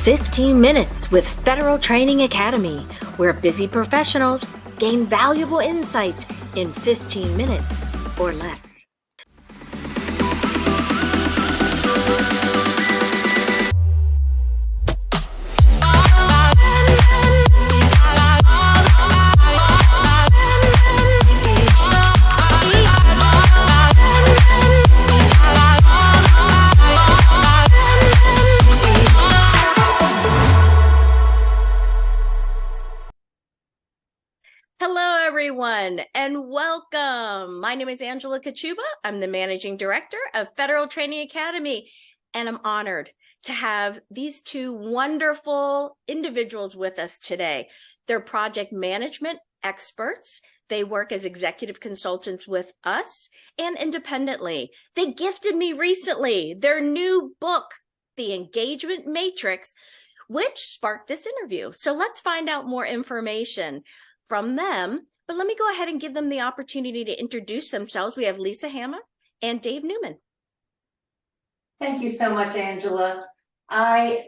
15 Minutes with Federal Training Academy, where busy professionals gain valuable insights in 15 minutes or less. Hello, everyone, and welcome. My name is Angela Kachuba. I'm the Managing Director of Federal Training Academy, and I'm honored to have these two wonderful individuals with us today. They're project management experts. They work as executive consultants with us and independently. They gifted me recently their new book, The Engagement Matrix, which sparked this interview. So let's find out more information from them, but let me go ahead and give them the opportunity to introduce themselves. We have Lisa Hammer and Dave Newman. Thank you so much, Angela. I,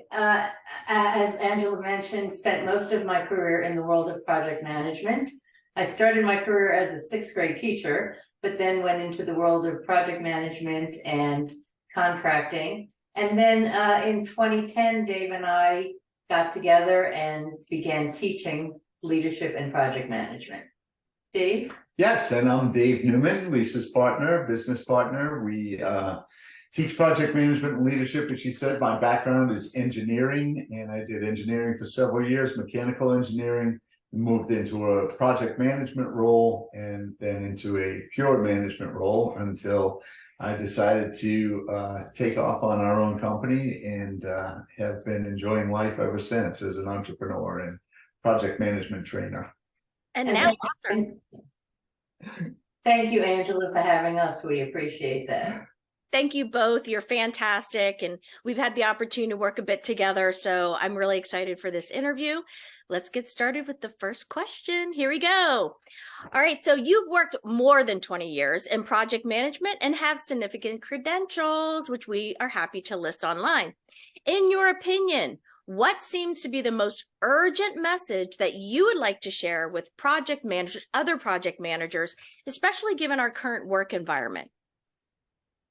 as Angela mentioned, spent most of my career in the world of project management. I started my career as a sixth grade teacher, but then went into the world of project management and contracting. And then in 2010, Dave and I got together and began teaching leadership and project management. Dave? Yes, and I'm Dave Newman, Lisa's partner, business partner. We teach project management and leadership. As she said, my background is engineering, and I did engineering for several years, mechanical engineering, moved into a project management role, and then into a pure management role until I decided to take off on our own company, and have been enjoying life ever since as an entrepreneur and project management trainer. And now author. Thank you, Angela, for having us. We appreciate that. Thank you both. You're fantastic. And we've had the opportunity to work a bit together. So I'm really excited for this interview. Let's get started with the first question. Here we go. All right. So you've worked more than 20 years in project management and have significant credentials, which we are happy to list online. In your opinion, what seems to be the most urgent message that you would like to share with project managers, other project managers, especially given our current work environment?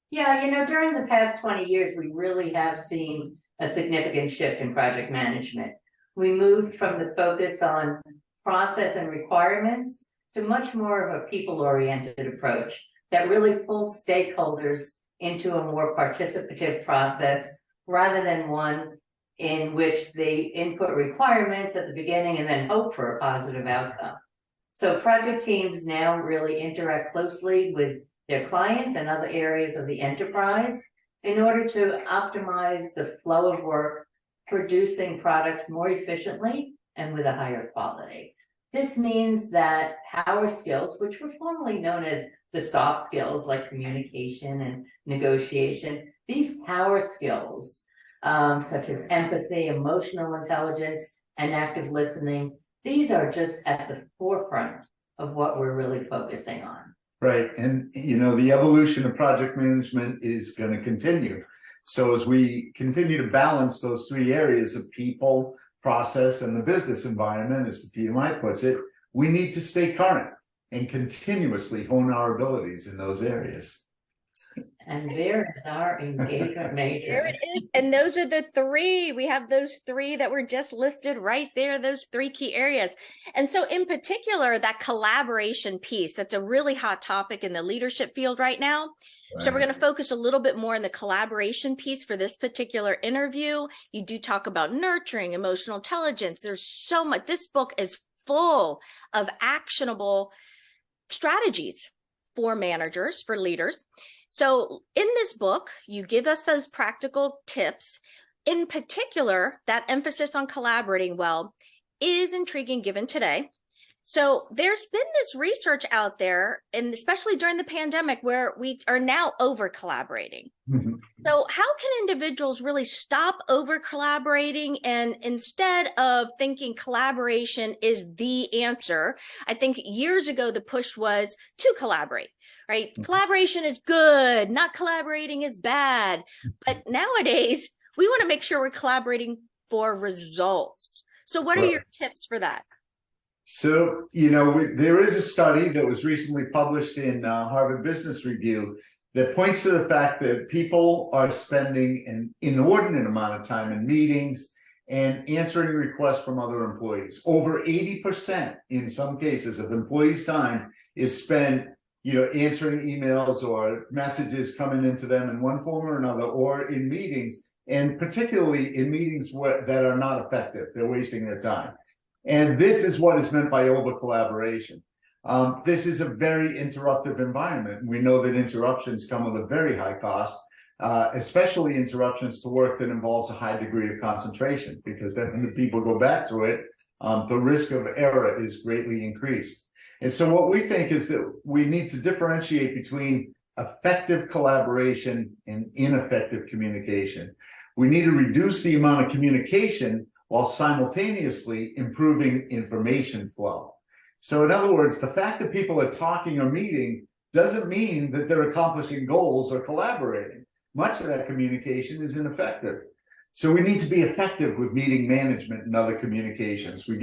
Yeah, during the past 20 years, we really have seen a significant shift in project management. We moved from the focus on process and requirements to much more of a people-oriented approach that really pulls stakeholders into a more participative process rather than one in which they input requirements at the beginning and then hope for a positive outcome. So project teams now really interact closely with their clients and other areas of the enterprise in order to optimize the flow of work, producing products more efficiently and with a higher quality. This means that power skills, which were formerly known as the soft skills like communication and negotiation, these power skills such as empathy, emotional intelligence, and active listening, these are just at the forefront of what we're really focusing on. Right. And, the evolution of project management is going to continue. So as we continue to balance those three areas of people, process, and the business environment, as the PMI puts it, we need to stay current and continuously hone our abilities in those areas. And there is our engagement matrix. There it is. And those are the three. We have those three that were just listed right there, those three key areas. And so in particular, that collaboration piece, that's a really hot topic in the leadership field right now. Right. So we're going to focus a little bit more on the collaboration piece for this particular interview. You do talk about nurturing, emotional intelligence. There's so much. This book is full of actionable strategies for managers, for leaders. So in this book, you give us those practical tips. In particular, that emphasis on collaborating well is intriguing given today. So there's been this research out there, and especially during the pandemic, where we are now over collaborating. Mm-hmm. So how can individuals really stop over collaborating, and instead of thinking collaboration is the answer? I think years ago, the push was to collaborate, right? Mm-hmm. Collaboration is good, not collaborating is bad. But nowadays, we want to make sure we're collaborating for results. So what are Right. your tips for that? So, there is a study that was recently published in Harvard Business Review that points to the fact that people are spending an inordinate amount of time in meetings and answering requests from other employees. Over 80% in some cases of employees' time is spent, answering emails or messages coming into them in one form or another, or in meetings, and particularly in meetings that are not effective. They're wasting their time. And this is what is meant by over collaboration. This is a very interruptive environment. We know that interruptions come with a very high cost, especially interruptions to work that involves a high degree of concentration, because then when the people go back to it, the risk of error is greatly increased. And so what we think is that we need to differentiate between effective collaboration and ineffective communication. We need to reduce the amount of communication while simultaneously improving information flow. So in other words, the fact that people are talking or meeting doesn't mean that they're accomplishing goals or collaborating. Much of that communication is ineffective. So we need to be effective with meeting management and other communications. We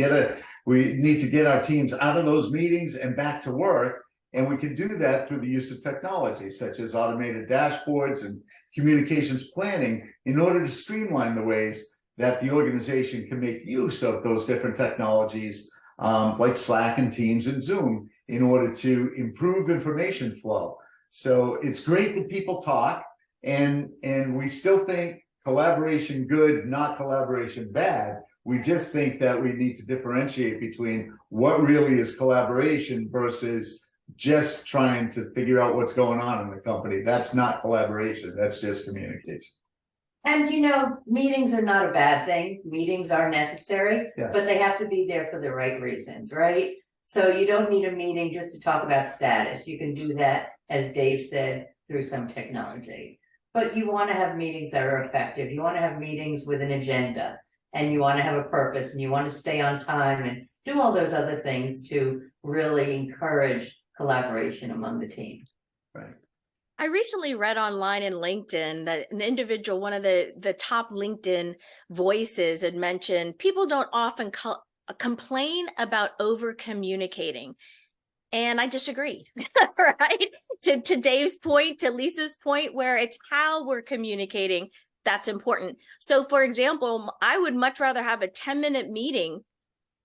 need to get our teams out of those meetings and back to work. And we can do that through the use of technology, such as automated dashboards and communications planning, in order to streamline the ways that the organization can make use of those different technologies, like Slack and Teams and Zoom, in order to improve information flow. So it's great that people talk, and we still think collaboration good, not collaboration bad. We just think that we need to differentiate between what really is collaboration versus just trying to figure out what's going on in the company. That's not collaboration, that's just communication. And meetings are not a bad thing. Meetings are necessary, Yes. but they have to be there for the right reasons, right? So you don't need a meeting just to talk about status. You can do that, as Dave said, through some technology. But you want to have meetings that are effective. You want to have meetings with an agenda, and you want to have a purpose, and you want to stay on time and do all those other things to really encourage collaboration among the team. Right. I recently read online in LinkedIn that an individual, one of the top LinkedIn voices, had mentioned people don't often complain about over communicating. And I disagree, right? To Dave's point, to Lisa's point, where it's how we're communicating that's important. So for example, I would much rather have a 10-minute meeting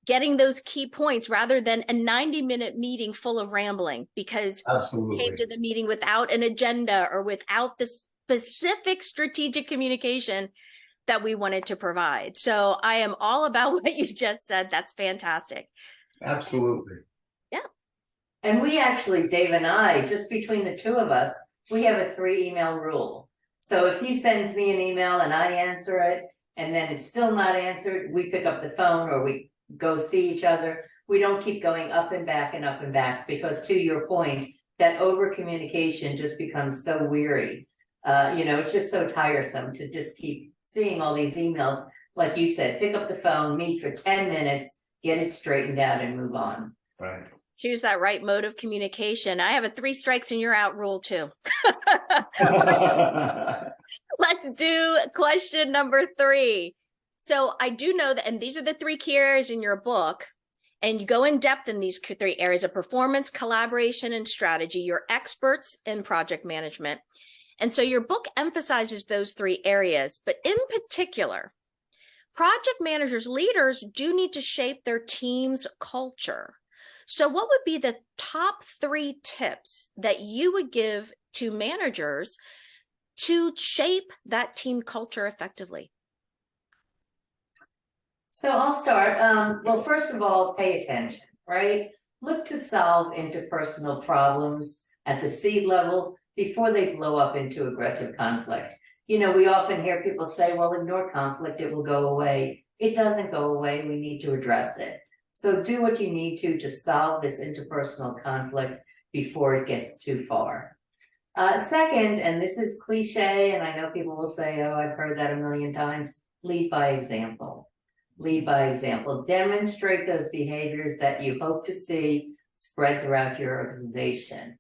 getting those key points rather than a 90-minute meeting full of rambling, because Absolutely. came to the meeting without an agenda or without the specific strategic communication that we wanted to provide. So I am all about what you just said. That's fantastic. Absolutely. And we actually, Dave and I, just between the two of us, we have a 3-email rule. So if he sends me an email and I answer it, and then it's still not answered, we pick up the phone or we go see each other. We don't keep going up and back, because to your point, that over communication just becomes so weary. It's just so tiresome to just keep seeing all these emails. Like you said, pick up the phone, meet for 10 minutes, get it straightened out and move on. Right. Choose that right mode of communication. I have a 3 strikes and you're out rule too. Let's do question number 3. So I do know that, and these are the 3 key areas in your book, and you go in depth in these 3 areas of performance, collaboration, and strategy. You're experts in project management. And so your book emphasizes those 3 areas, but in particular, project managers, leaders do need to shape their team's culture. So what would be the top 3 tips that you would give to managers to shape that team culture effectively? So I'll start. Well, first of all, pay attention, right? Look to solve interpersonal problems at the seed level before they blow up into aggressive conflict. We often hear people say, well, ignore conflict, it will go away. It doesn't go away. We need to address it. So do what you need to solve this interpersonal conflict before it gets too far. Second, and this is cliche, and I know people will say, oh, I've heard that a million times, lead by example. Lead by example. Demonstrate those behaviors that you hope to see spread throughout your organization.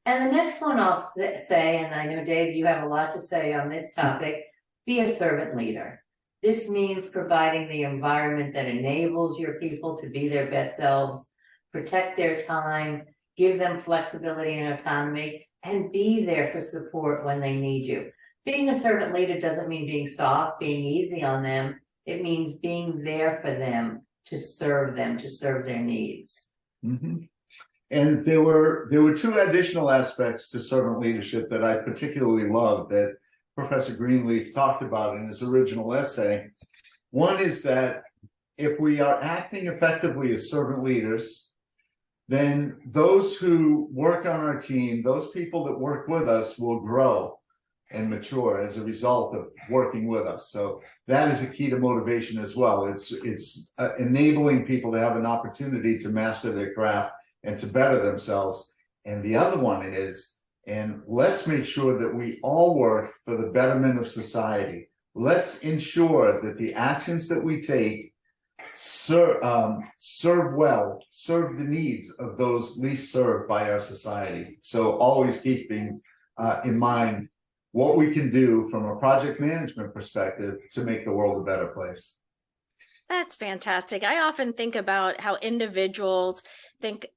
And the next one I'll say, and I know, Dave, you have a lot to say on this topic, be a servant leader. This means providing the environment that enables your people to be their best selves, protect their time, give them flexibility and autonomy, and be there for support when they need you. Being a servant leader doesn't mean being soft, being easy on them. It means being there for them, to serve their needs. Mhm. And there were two additional aspects to servant leadership that I particularly love that Professor Greenleaf talked about in his original essay. One is that if we are acting effectively as servant leaders, then those who work on our team, those people that work with us, will grow and mature as a result of working with us. So that is a key to motivation as well. It's enabling people to have an opportunity to master their craft and to better themselves. And the other one is, and let's make sure that we all work for the betterment of society. Let's ensure that the actions that we take serve the needs of those least served by our society. So always keeping in mind what we can do from a project management perspective to make the world a better place. That's fantastic. I often think about how individuals think,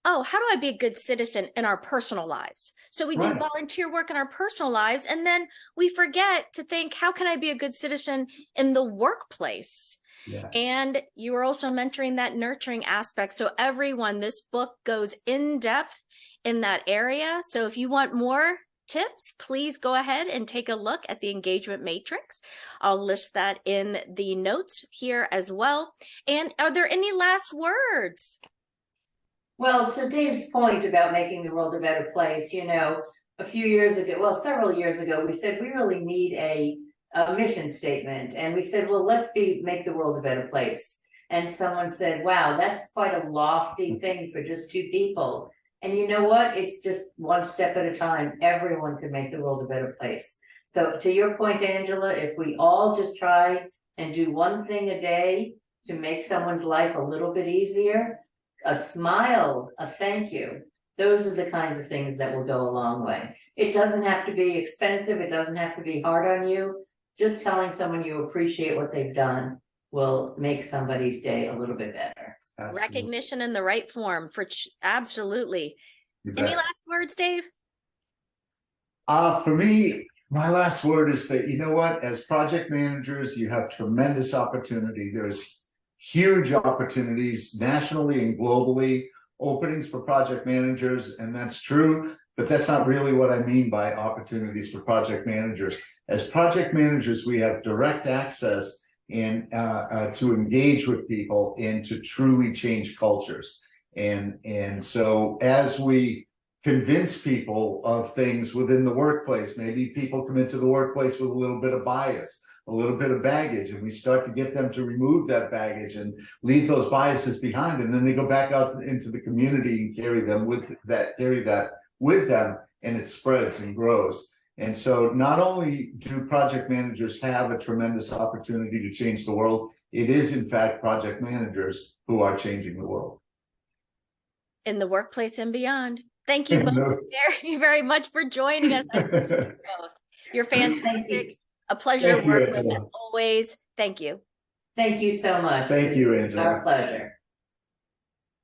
oh, how do I be a good citizen in our personal lives? So we do Right. volunteer work in our personal lives, and then we forget to think, how can I be a good citizen in the workplace? Yes. And you were also mentoring that nurturing aspect. So everyone, this book goes in depth in that area. So if you want more tips, please go ahead and take a look at the engagement matrix. I'll list that in the notes here as well. And are there any last words? Well, to Dave's point about making the world a better place, a few years ago, well, several years ago, we said we really need a mission statement. And we said, well, let's make the world a better place. And someone said, wow, that's quite a lofty thing for just two people. And you know what? It's just one step at a time. Everyone can make the world a better place. So to your point, Angela, if we all just try and do one thing a day to make someone's life a little bit easier, a smile, a thank you, those are the kinds of things that will go a long way. It doesn't have to be expensive. It doesn't have to be hard on you. Just telling someone you appreciate what they've done will make somebody's day a little bit better. Absolutely. Recognition in the right form for absolutely. You Any bet. last words, Dave? For me, my last word is that, you know what, as project managers, you have tremendous opportunity. There's huge opportunities nationally and globally, openings for project managers, and that's true, but that's not really what I mean by opportunities for project managers. As project managers, we have direct access and to engage with people and to truly change cultures. And so as we convince people of things within the workplace, maybe people come into the workplace with a little bit of bias, a little bit of baggage, and we start to get them to remove that baggage and leave those biases behind, and then they go back out into the community and carry that with them, and it spreads and grows. And so not only do project managers have a tremendous opportunity to change the world, it is in fact project managers who are changing the world. In the workplace and beyond. Thank you both very, very much for joining us. You're fantastic. A pleasure to work with as always. Thank you. Thank you so much. Thank you, Angela. Our pleasure.